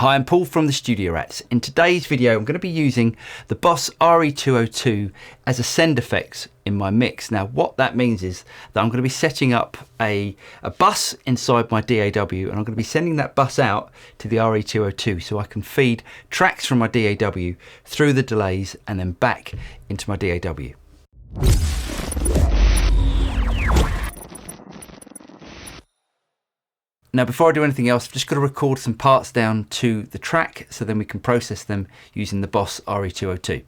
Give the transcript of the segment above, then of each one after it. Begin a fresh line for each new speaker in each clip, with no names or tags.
Hi, I'm Paul from the Studio Rats. In today's video, I'm going to be using the Boss RE-202 as a send effect in my mix. Now, what that means is that I'm going to be setting up a bus inside my DAW, and I'm going to be sending that bus out to the RE-202 so I can feed tracks from my DAW through the delays and then back into my DAW. Now, before I do anything else, I've just got to record some parts down to the track so then we can process them using the Boss RE-202.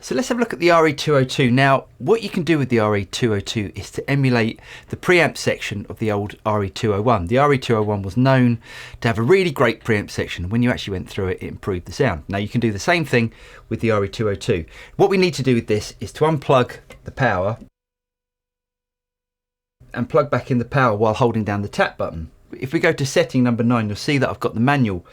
So let's have a look at the RE-202. Now, what you can do with the RE-202 is to emulate the preamp section of the old RE-201. The RE-201 was known to have a really great preamp section. When you actually went through it, it improved the sound. Now you can do the same thing with the RE-202. What we need to do with this is to unplug the power and plug back in the power while holding down the tap button. If we go to setting number 9, you'll see that I've got the manual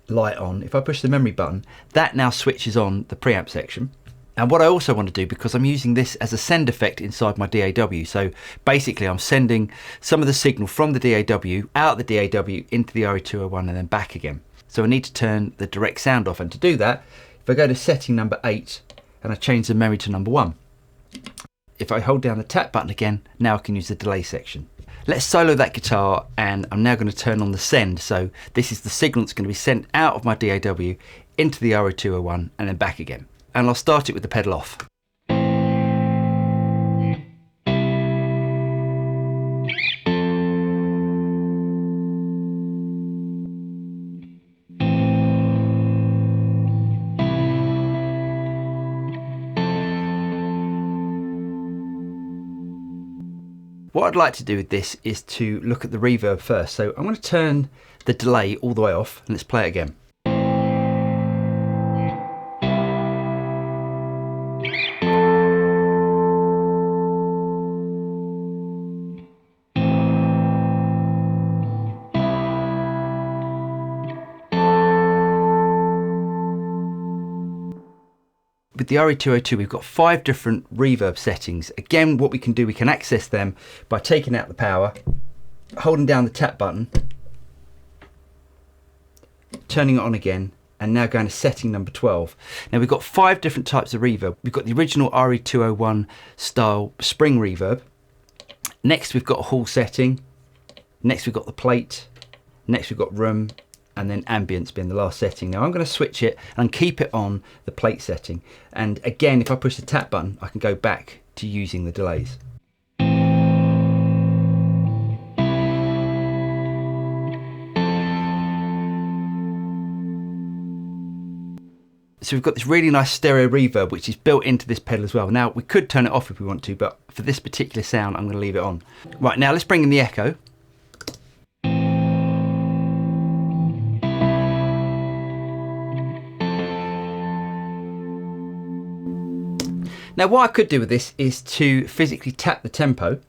light on. If I push the memory button, that now switches on the preamp section. And what I also want to do, because I'm using this as a send effect inside my DAW, so basically I'm sending some of the signal from the DAW out the DAW into the RE-201 and then back again. So I need to turn the direct sound off, and to do that, if I go to setting number 8 and I change the memory to number 1, if I hold down the tap button again, now I can use the delay section. Let's solo that guitar, and I'm now going to turn on the send. So this is the signal that's going to be sent out of my DAW into the RE-201 and then back again. And I'll start it with the pedal off. What I'd like to do with this is to look at the reverb first. So I'm going to turn the delay all the way off, and let's play it again. With the RE-202, we've got 5 different reverb settings. Again, what we can do, we can access them by taking out the power, holding down the tap button, turning it on again, and now going to setting number 12. Now we've got 5 different types of reverb. We've got the original RE-201 style spring reverb. Next we've got a hall setting. Next we've got the plate. Next we've got room. And then ambience being the last setting. Now I'm going to switch it and keep it on the plate setting. And again, if I push the tap button, I can go back to using the delays. So we've got this really nice stereo reverb which is built into this pedal as well. Now we could turn it off if we want to, but for this particular sound I'm going to leave it on. Right, now let's bring in the echo. Now what I could do with this is to physically tap the tempo.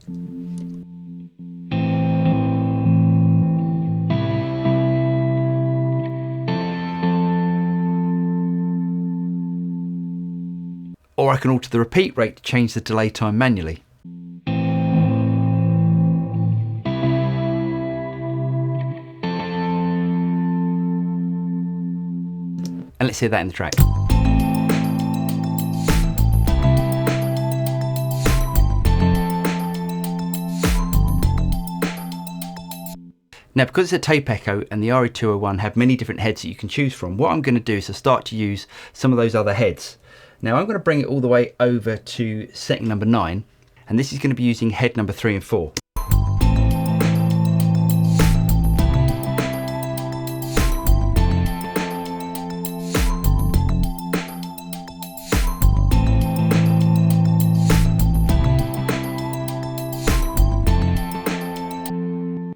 Or I can alter the repeat rate to change the delay time manually. And let's hear that in the track. Now, because it's a tape echo and the RE-201 have many different heads that you can choose from, what I'm going to do is to start to use some of those other heads. Now I'm going to bring it all the way over to setting number 9, and this is going to be using head number 3 and 4.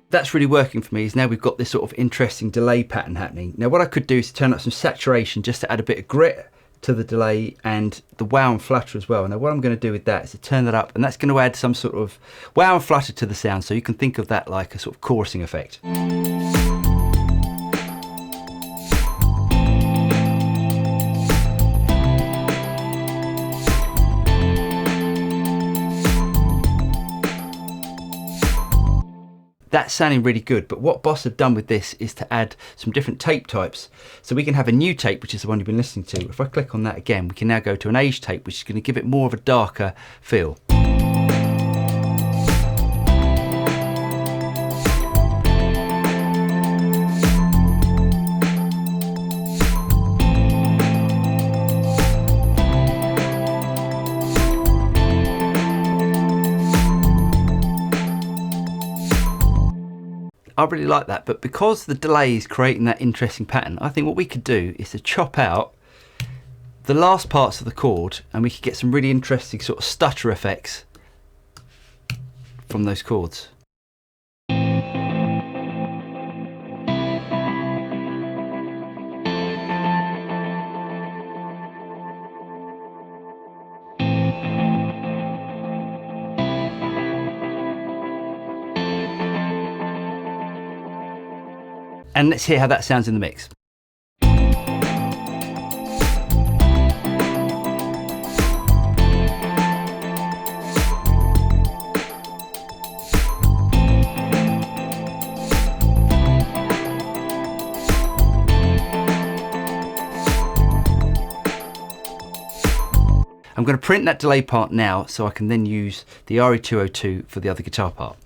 That's really working for me, is now we've got this sort of interesting delay pattern happening. Now what I could do is turn up some saturation just to add a bit of grit to the delay and the wow and flutter as well. Now what I'm going to do with that is to turn that up, and that's going to add some sort of wow and flutter to the sound, so you can think of that like a sort of chorusing effect. That's sounding really good, but what Boss have done with this is to add some different tape types. So we can have a new tape, which is the one you've been listening to. If I click on that again, we can now go to an age tape, which is going to give it more of a darker feel. I really like that, but because the delay is creating that interesting pattern, I think what we could do is to chop out the last parts of the chord, and we could get some really interesting sort of stutter effects from those chords. And let's hear how that sounds in the mix. I'm going to print that delay part now so I can then use the RE-202 for the other guitar part.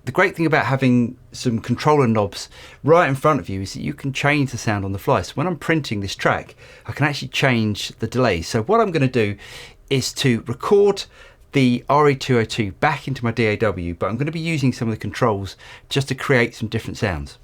The great thing about having some controller knobs right in front of you is that you can change the sound on the fly. So when I'm printing this track, I can actually change the delay. So what I'm going to do is to record the RE-202 back into my DAW, but I'm going to be using some of the controls just to create some different sounds.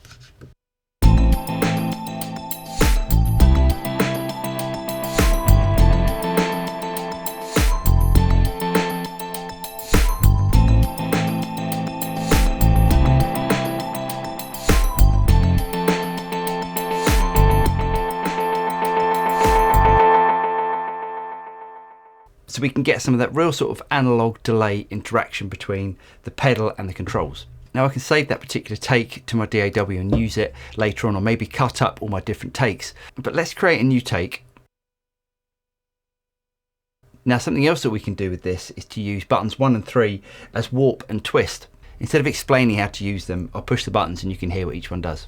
So we can get some of that real sort of analog delay interaction between the pedal and the controls. Now I can save that particular take to my DAW and use it later on, or maybe cut up all my different takes. But let's create a new take. Now something else that we can do with this is to use buttons 1 and 3 as warp and twist. Instead of explaining how to use them, I'll push the buttons and you can hear what each one does.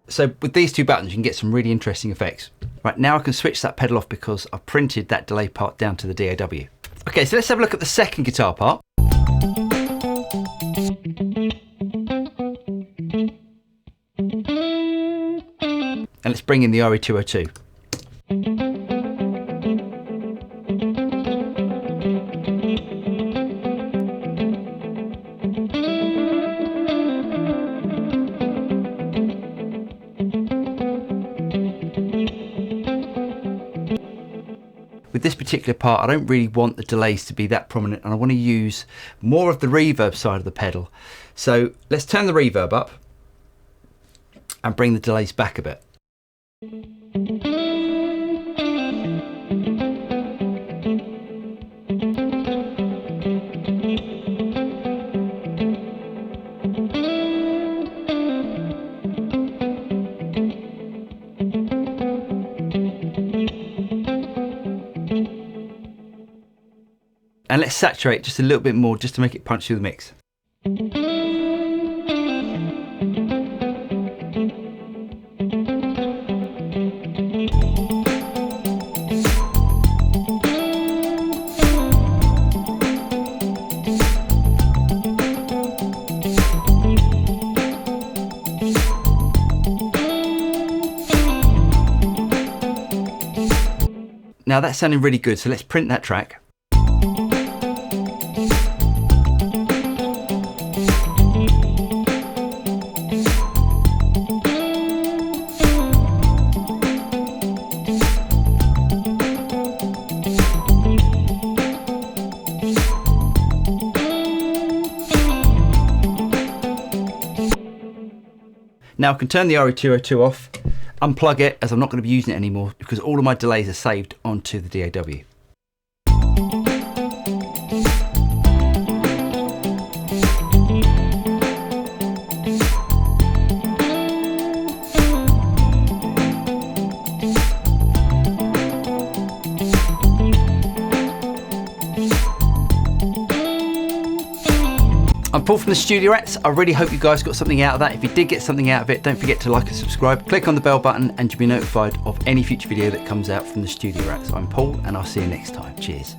So with these two buttons, you can get some really interesting effects. Right, now I can switch that pedal off because I've printed that delay part down to the DAW. Okay, so let's have a look at the second guitar part. And let's bring in the RE-202. With this particular part, I don't really want the delays to be that prominent, and I want to use more of the reverb side of the pedal. So let's turn the reverb up and bring the delays back a bit. And let's saturate just a little bit more just to make it punch through the mix. Now that's sounding really good, so let's print that track. Now I can turn the RE-202 off, unplug it, as I'm not going to be using it anymore because all of my delays are saved onto the DAW. I'm Paul from the Studio Rats. I really hope you guys got something out of that. If you did get something out of it, don't forget to like and subscribe. Click on the bell button and you'll be notified of any future video that comes out from the Studio Rats. I'm Paul and I'll see you next time. Cheers.